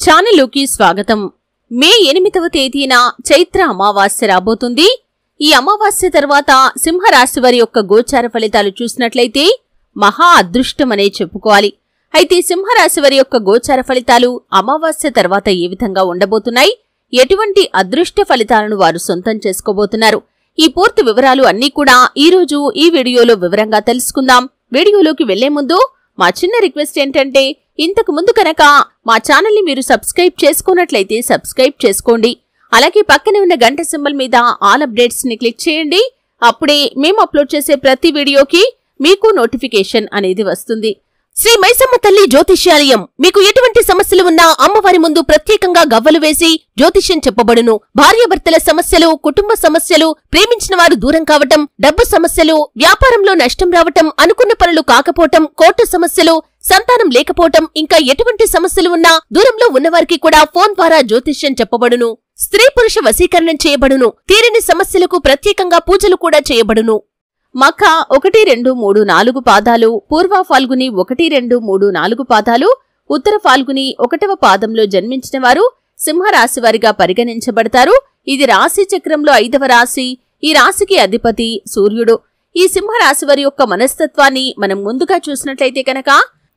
ఛానల్లోకి స్వాగతం. మే 8వ తేదీన చైత్ర అమావాస్య రాబోతుంది. ఈ అమావాస్య తర్వాత సింహరాశి వారి యొక్క గోచార ఫలితాలు చూసినట్లయితే మహా అదృష్టమనే చెప్పుకోవాలి. అయితే సింహరాశి వారి యొక్క గోచార ఫలితాలు అమావాస్య తర్వాత ఏ విధంగా ఉండబోతున్నాయి, ఎటువంటి అదృష్ట ఫలితాలను వారు సొంతం చేసుకోబోతున్నారు, ఈ పూర్తి వివరాలు అన్నీ కూడా ఈ రోజు ఈ వీడియోలో వివరంగా తెలుసుకుందాం. వీడియోలోకి వెళ్లే ముందు మా చిన్న రిక్వెస్ట్ ఏంటంటే, ఇంతకు ముందు కనుక మా ఛానల్ని మీరు సబ్స్క్రైబ్ చేసుకున్నట్లయితే సబ్స్క్రైబ్ చేసుకోండి. అలాగే పక్కనే ఉన్న గంట సింబల్ మీద ఆల్ అప్డేట్స్ ని క్లిక్ చేయండి. అప్పుడే మేము అప్లోడ్ చేసే ప్రతి వీడియోకి మీకు నోటిఫికేషన్ అనేది వస్తుంది. శ్రీ మైసమ్మ తల్లి జ్యోతిష్యాలయం. మీకు ఎటువంటి సమస్యలు ఉన్నా అమ్మవారి ముందు ప్రత్యేకంగా గవ్వలు వేసి జ్యోతిష్యం చెప్పబడును. భార్యాభర్తల సమస్యలు, కుటుంబ సమస్యలు, ప్రేమించిన వారు దూరం కావటం, డబ్బు సమస్యలు, వ్యాపారంలో నష్టం రావటం, అనుకున్న పనులు కాకపోవటం, కోర్టు సమస్యలు, సంతానం లేకపోవటం, ఇంకా ఎటువంటి సమస్యలు ఉన్నా దూరంలో ఉన్నవారికి కూడా ఫోన్ ద్వారా జ్యోతిష్యం చెప్పబడును. స్త్రీ పురుష వశీకరణం చేయబడును. తీరని సమస్యలకు ప్రత్యేకంగా పూజలు కూడా చేయబడును. మఖ 1, 2, 3, 4 పాదాలు, పూర్వ ఫాల్గుని 1, 2, 3, 4 పాదాలు, ఉత్తర ఫాల్గుని 1వ పాదంలో జన్మించిన వారు సింహరాశి వారిగా పరిగణించబడతారు. ఇది రాశి చక్రంలో 5వ రాశి. ఈ రాశికి అధిపతి సూర్యుడు. ఈ సింహరాశి వారి యొక్క మనస్తత్వాన్ని మనం ముందుగా చూసినట్లయితే కనుక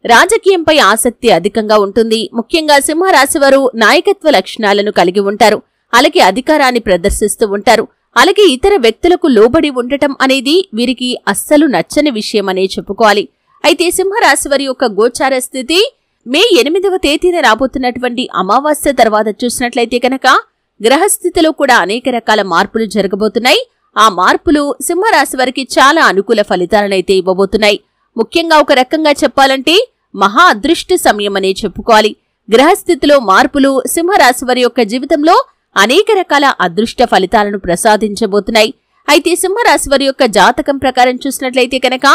రాజకీయంపై ఆసక్తి అధికంగా ఉంటుంది. ముఖ్యంగా సింహరాశి వారు నాయకత్వ లక్షణాలను కలిగి ఉంటారు. అలాగే అధికారాన్ని ప్రదర్శిస్తూ ఉంటారు. అలాగే ఇతర వ్యక్తులకు లోబడి ఉండటం అనేది వీరికి అస్సలు నచ్చని విషయమనే చెప్పుకోవాలి. అయితే సింహరాశి వారి యొక్క గోచార స్థితి మే 8వ తేదీన రాబోతున్నటువంటి అమావాస్య తర్వాత చూసినట్లయితే కనుక గ్రహస్థితిలో కూడా అనేక రకాల మార్పులు జరగబోతున్నాయి. ఆ మార్పులు సింహరాశి వారికి చాలా అనుకూల ఫలితాలనైతే ఇవ్వబోతున్నాయి. ముఖ్యంగా ఒక రకంగా చెప్పాలంటే మహా అదృష్ట సమయమనే చెప్పుకోవాలి. గ్రహస్థితిలో మార్పులు సింహరాశి వారి యొక్క జీవితంలో అనేక రకాల అదృష్ట ఫలితాలను ప్రసాదించబోతున్నాయి. అయితే సింహరాశి వారి యొక్క జాతకం ప్రకారం చూసినట్లయితే కనుక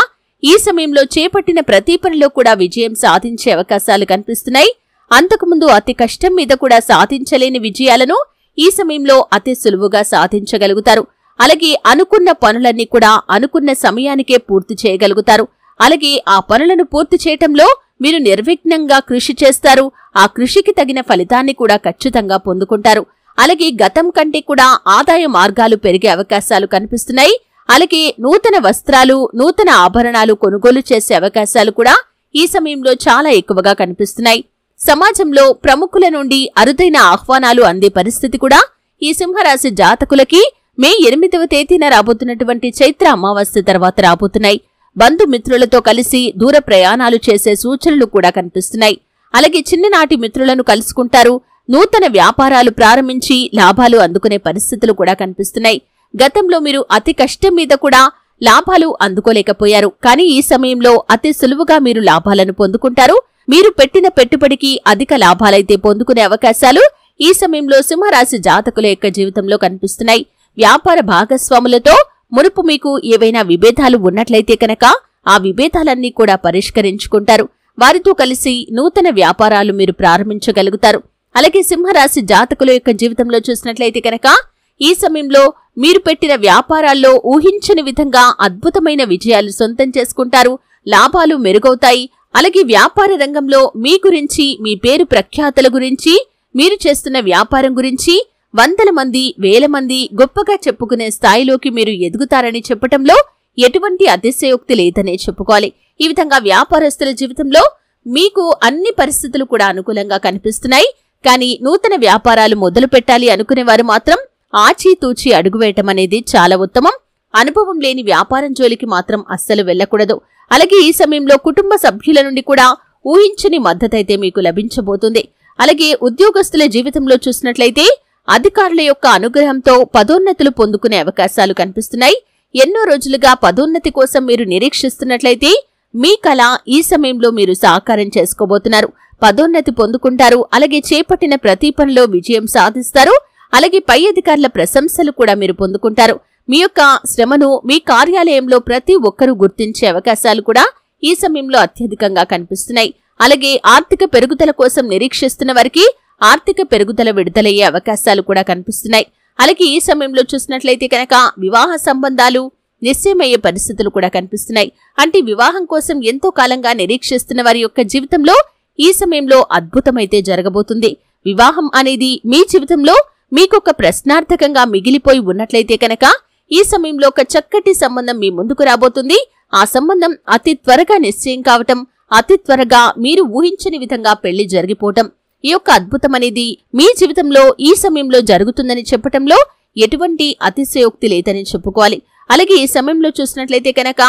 ఈ సమయంలో చేపట్టిన ప్రతి పనిలో కూడా విజయం సాధించే అవకాశాలు కనిపిస్తున్నాయి. అంతకుముందు అతి కష్టం మీద కూడా సాధించలేని విజయాలను ఈ సమయంలో అతి సులువుగా సాధించగలుగుతారు. అలాగే అనుకున్న పనులన్నీ కూడా అనుకున్న సమయానికే పూర్తి చేయగలుగుతారు. అలాగే ఆ పనులను పూర్తి చేయటంలో మీరు నిర్విఘ్నంగా కృషి చేస్తారు. ఆ కృషికి తగిన ఫలితాన్ని కూడా ఖచ్చితంగా పొందుకుంటారు. అలాగే గతం కంటే కూడా ఆదాయ మార్గాలు పెరిగే అవకాశాలు కనిపిస్తున్నాయి. అలాగే నూతన వస్త్రాలు, నూతన ఆభరణాలు కొనుగోలు చేసే అవకాశాలు కూడా ఈ సమయంలో చాలా ఎక్కువగా కనిపిస్తున్నాయి. సమాజంలో ప్రముఖుల నుండి అరుదైన ఆహ్వానాలు అందే పరిస్థితి కూడా ఈ సింహరాశి జాతకులకి మే 8వ తేదీన రాబోతున్నటువంటి చైత్ర అమావాస్య తర్వాత రాబోతున్నాయి. బంధుమిత్రులతో కలిసి దూర ప్రయాణాలు చేసే సూచనలు కూడా కనిపిస్తున్నాయి. అలాగే చిన్ననాటి మిత్రులను కలుసుకుంటారు. నూతన వ్యాపారాలు ప్రారంభించి లాభాలు అందుకునే పరిస్థితులు కూడా కనిపిస్తున్నాయి. గతంలో మీరు అతి కష్టం మీద కూడా లాభాలు అందుకోలేకపోయారు. కానీ ఈ సమయంలో అతి సులువుగా మీరు లాభాలను పొందుకుంటారు. మీరు పెట్టిన పెట్టుబడికి అధిక లాభాలైతే పొందుకునే అవకాశాలు ఈ సమయంలో సింహరాశి జాతకుల యొక్క జీవితంలో కనిపిస్తున్నాయి. వ్యాపార భాగస్వాములతో మునుపు మీకు ఏవైనా విభేదాలు ఉన్నట్లయితే కనుక ఆ విభేదాలన్నీ కూడా పరిష్కరించుకుంటారు. వారితో కలిసి నూతన వ్యాపారాలు మీరు ప్రారంభించగలుగుతారు. అలాగే సింహరాశి జాతకుల యొక్క జీవితంలో చూసినట్లయితే కనుక ఈ సమయంలో మీరు పెట్టిన వ్యాపారాల్లో ఊహించని విధంగా అద్భుతమైన విజయాలు సొంతం చేసుకుంటారు. లాభాలు మెరుగవుతాయి. అలాగే వ్యాపార రంగంలో మీ గురించి, మీ పేరు ప్రఖ్యాతుల గురించి, మీరు చేస్తున్న వ్యాపారం గురించి వందల మంది, వేల మంది గొప్పగా చెప్పుకునే స్థాయిలోకి మీరు ఎదుగుతారని చెప్పటంలో ఎటువంటి అతిశయోక్తి లేదనే చెప్పుకోవాలి. ఈ విధంగా వ్యాపారస్తుల జీవితంలో మీకు అన్ని పరిస్థితులు కూడా అనుకూలంగా కనిపిస్తున్నాయి. కానీ నూతన వ్యాపారాలు మొదలు పెట్టాలి అనుకునేవారు మాత్రం ఆచితూచి అడుగువేయటం అనేది చాలా ఉత్తమం. అనుభవం లేని వ్యాపారం జోలికి మాత్రం అస్సలు వెళ్లకూడదు. అలాగే ఈ సమయంలో కుటుంబ సభ్యుల నుండి కూడా ఊహించని మద్దతైతే మీకు లభించబోతుంది. అలాగే ఉద్యోగస్తుల జీవితంలో చూసినట్లయితే అధికారుల యొక్క అనుగ్రహంతో పదోన్నతులు పొందుకునే అవకాశాలు కనిపిస్తున్నాయి. ఎన్నో రోజులుగా పదోన్నతి కోసం మీరు నిరీక్షిస్తున్నట్లయితే మీ కళ ఈ సమయంలో మీరు సాకారం చేసుకోబోతున్నారు. పదోన్నతి పొందుకుంటారు. అలాగే చేపట్టిన ప్రతి పనిలో విజయం సాధిస్తారు. అలాగే పై అధికారుల ప్రశంసలు కూడా మీరు పొందుకుంటారు. మీ యొక్క శ్రమను మీ కార్యాలయంలో ప్రతి ఒక్కరూ గుర్తించే అవకాశాలు కూడా ఈ సమయంలో అత్యధికంగా కనిపిస్తున్నాయి. అలాగే ఆర్థిక పెరుగుదల కోసం నిరీక్షిస్తున్న వారికి ఆర్థిక పెరుగుదల విడుదలయ్యే అవకాశాలు కూడా కనిపిస్తున్నాయి. అలాగే ఈ సమయంలో చూసినట్లయితే కనుక వివాహ సంబంధాలు నిశ్చయమయ్యే పరిస్థితులు కూడా కనిపిస్తున్నాయి. అంటే వివాహం కోసం ఎంతో కాలంగా నిరీక్షిస్తున్న వారి యొక్క జీవితంలో ఈ సమయంలో అద్భుతమైతే జరగబోతుంది. వివాహం అనేది మీ జీవితంలో మీకొక ప్రశ్నార్థకంగా మిగిలిపోయి ఉన్నట్లయితే కనుక ఈ సమయంలో ఒక చక్కటి సంబంధం మీ ముందుకు రాబోతుంది. ఆ సంబంధం అతి త్వరగా నిశ్చయం కావటం, అతి త్వరగా మీరు ఊహించని విధంగా పెళ్లి జరిగిపోవటం, ఈ యొక్క అద్భుతం అనేది మీ జీవితంలో ఈ సమయంలో జరుగుతుందని చెప్పటంలో ఎటువంటి అతిశయోక్తి లేదని చెప్పుకోవాలి. అలాగే ఈ సమయంలో చూసినట్లయితే కనుక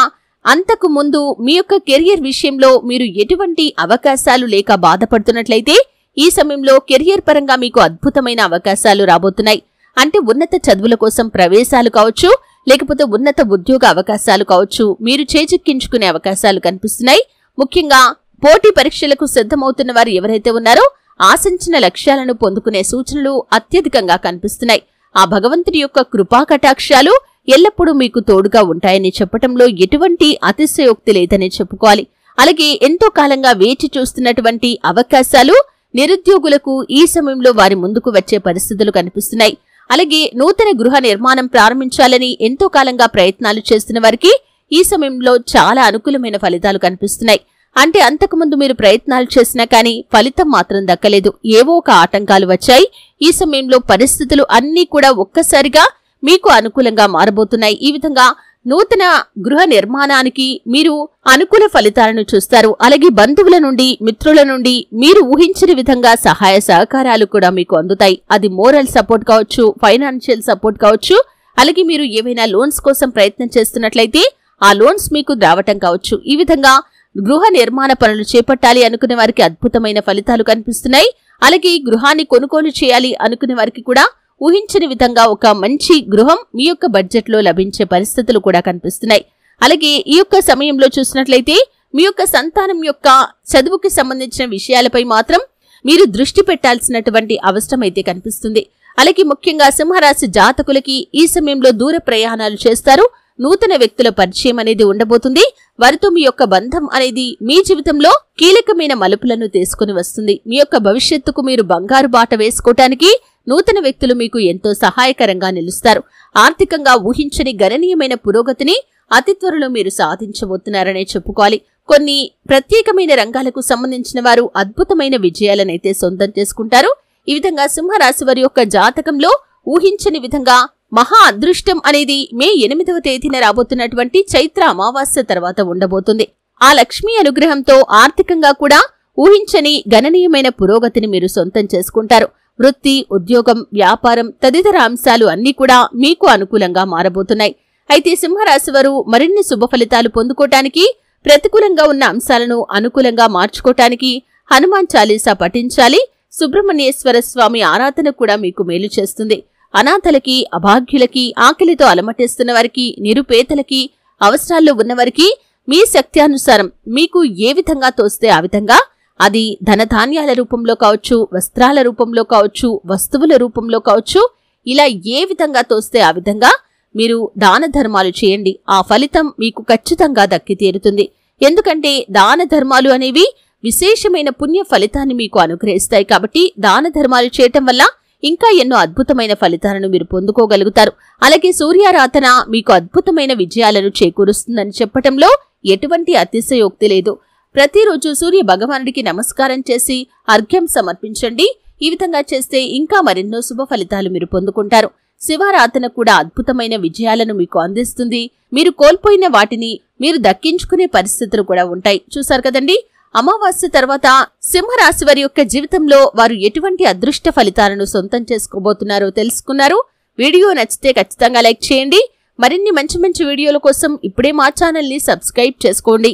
అంతకు ముందు మీ యొక్క కెరియర్ విషయంలో మీరు ఎటువంటి అవకాశాలు లేక బాధపడుతున్నట్లయితే ఈ సమయంలో కెరియర్ పరంగా మీకు అద్భుతమైన అవకాశాలు రాబోతున్నాయి. అంటే ఉన్నత చదువుల కోసం ప్రవేశాలు కావచ్చు, లేకపోతే ఉన్నత ఉద్యోగ అవకాశాలు కావచ్చు, మీరు చేజిక్కించుకునే అవకాశాలు కనిపిస్తున్నాయి. ముఖ్యంగా పోటీ పరీక్షలకు సిద్ధమవుతున్న వారు ఎవరైతే ఉన్నారో ఆశించిన లక్ష్యాలను పొందుకునే సూచనలు అత్యధికంగా కనిపిస్తున్నాయి. ఆ భగవంతుడి యొక్క కృపా కటాక్షాలు ఎల్లప్పుడూ మీకు తోడుగా ఉంటాయని చెప్పటంలో ఎటువంటి అతిశయోక్తి లేదని చెప్పుకోవాలి. అలాగే ఎంతో కాలంగా వేచి చూస్తున్నటువంటి అవకాశాలు నిరుద్యోగులకు ఈ సమయంలో వారి ముందుకు వచ్చే పరిస్థితులు కనిపిస్తున్నాయి. అలాగే నూతన గృహ నిర్మాణం ప్రారంభించాలని ఎంతో కాలంగా ప్రయత్నాలు చేస్తున్న వారికి ఈ సమయంలో చాలా అనుకూలమైన ఫలితాలు కనిపిస్తున్నాయి. అంటే అంతకుముందు మీరు ప్రయత్నాలు చేసినా కానీ ఫలితం మాత్రం దక్కలేదు, ఏవో ఒక ఆటంకాలు వచ్చాయి. ఈ సమయంలో పరిస్థితులు అన్నీ కూడా ఒక్కసారిగా మీకు అనుకూలంగా మారబోతున్నాయి. ఈ విధంగా నూతన గృహ నిర్మాణానికి మీరు అనుకూల ఫలితాలను చూస్తారు. అలాగే బంధువుల నుండి, మిత్రుల నుండి మీరు ఊహించిన విధంగా సహాయ సహకారాలు కూడా మీకు అందుతాయి. అది మోరల్ సపోర్ట్ కావచ్చు, ఫైనాన్షియల్ సపోర్ట్ కావచ్చు, అలాగే మీరు ఏవైనా లోన్స్ కోసం ప్రయత్నం చేస్తున్నట్లయితే ఆ లోన్స్ మీకు రావటం కావచ్చు. ఈ విధంగా గృహ నిర్మాణ పనులు చేపట్టాలి అనుకునే వారికి అద్భుతమైన ఫలితాలు కనిపిస్తున్నాయి. అలాగే గృహాన్ని కొనుగోలు చేయాలి అనుకునే వారికి కూడా ఊహించని విధంగా ఒక మంచి గృహం మీ యొక్క బడ్జెట్లో లభించే పరిస్థితులు కూడా కనిపిస్తున్నాయి. అలాగే ఈ యొక్క సమయంలో చూసినట్లయితే మీ యొక్క సంతానం యొక్క చదువుకి సంబంధించిన విషయాలపై మాత్రం మీరు దృష్టి పెట్టాల్సినటువంటి అవసరం అయితే కనిపిస్తుంది. అలాగే ముఖ్యంగా సింహరాశి జాతకులకి ఈ సమయంలో దూర ప్రయాణాలు చేస్తారు. నూతన వ్యక్తుల పరిచయం అనేది ఉండబోతుంది. వారితో మీ యొక్క బంధం అనేది మీ జీవితంలో కీలకమైన మలుపులను తీసుకుని వస్తుంది. మీ యొక్క భవిష్యత్తుకు మీరు బంగారు బాట వేసుకోవటానికి నూతన వ్యక్తులు మీకు ఎంతో సహాయకరంగా నిలుస్తారు. ఆర్థికంగా ఊహించని గణనీయమైన పురోగతిని అతి త్వరలో మీరు సాధించబోతున్నారనే చెప్పుకోవాలి. కొన్ని ప్రత్యేకమైన రంగాలకు సంబంధించిన వారు అద్భుతమైన విజయాలనైతే సొంతం చేసుకుంటారు. ఈ విధంగా సింహరాశి వారి యొక్క జాతకంలో ఊహించని విధంగా మహా అదృష్టం అనేది మే 8వ తేదీన రాబోతున్నటువంటి చైత్ర అమావాస్య తర్వాత ఉండబోతుంది. ఆ లక్ష్మీ అనుగ్రహంతో ఆర్థికంగా కూడా ఊహించని గణనీయమైన పురోగతిని మీరు సొంతం చేసుకుంటారు. వృత్తి, ఉద్యోగం, వ్యాపారం తదితర అంశాలు అన్నీ కూడా మీకు అనుకూలంగా మారబోతున్నాయి. అయితే సింహరాశి వారు మరిన్ని శుభ ఫలితాలు పొందుకోవటానికి, ప్రతికూలంగా ఉన్న అంశాలను అనుకూలంగా మార్చుకోవటానికి హనుమాన్ చాలీసా పఠించాలి. సుబ్రహ్మణ్యేశ్వర స్వామి ఆరాధన కూడా మీకు మేలు చేస్తుంది. అనాథలకి, అభాగ్యులకి, ఆకలితో అలమటిస్తున్న వారికి, నిరుపేదలకి, అవసరాల్లో ఉన్నవారికి మీ శక్త్యానుసారం మీకు ఏ విధంగా తోస్తే ఆ విధంగా, అది ధనధాన్యాల రూపంలో కావచ్చు, వస్త్రాల రూపంలో కావచ్చు, వస్తువుల రూపంలో కావచ్చు, ఇలా ఏ విధంగా తోస్తే ఆ విధంగా మీరు దాన ధర్మాలు చేయండి. ఆ ఫలితం మీకు ఖచ్చితంగా దక్కి తీరుతుంది. ఎందుకంటే దాన ధర్మాలు అనేవి విశేషమైన పుణ్య ఫలితాన్ని మీకు అనుగ్రహిస్తాయి. కాబట్టి దాన ధర్మాలు చేయటం వల్ల ఇంకా ఎన్నో అద్భుతమైన ఫలితాలను మీరు పొందుకోగలుగుతారు. అలాగే సూర్యారాధన మీకు అద్భుతమైన విజయాలను చేకూరుస్తుందని చెప్పటంలో ఎటువంటి అతిశయోక్తి లేదు. ప్రతిరోజు సూర్య భగవానుడికి నమస్కారం చేసి అర్ఘ్యం సమర్పించండి. ఈ విధంగా చేస్తే ఇంకా మరెన్నో శుభ ఫలితాలు మీరు పొందుకుంటారు. శివారాధన కూడా అద్భుతమైన విజయాలను మీకు అందిస్తుంది. మీరు కోల్పోయిన వాటిని మీరు దక్కించుకునే పరిస్థితులు కూడా ఉంటాయి. చూశారు కదండి, అమావాస్య తర్వాత సింహరాశి వారి యొక్క జీవితంలో వారు ఎటువంటి అదృష్ట ఫలితాలను సొంతం చేసుకోబోతున్నారో తెలుసుకున్నారు. వీడియో నచ్చితే ఖచ్చితంగా లైక్ చేయండి. మరిన్ని మంచి మంచి వీడియోల కోసం ఇప్పుడే మా ఛానల్ని సబ్స్క్రైబ్ చేసుకోండి.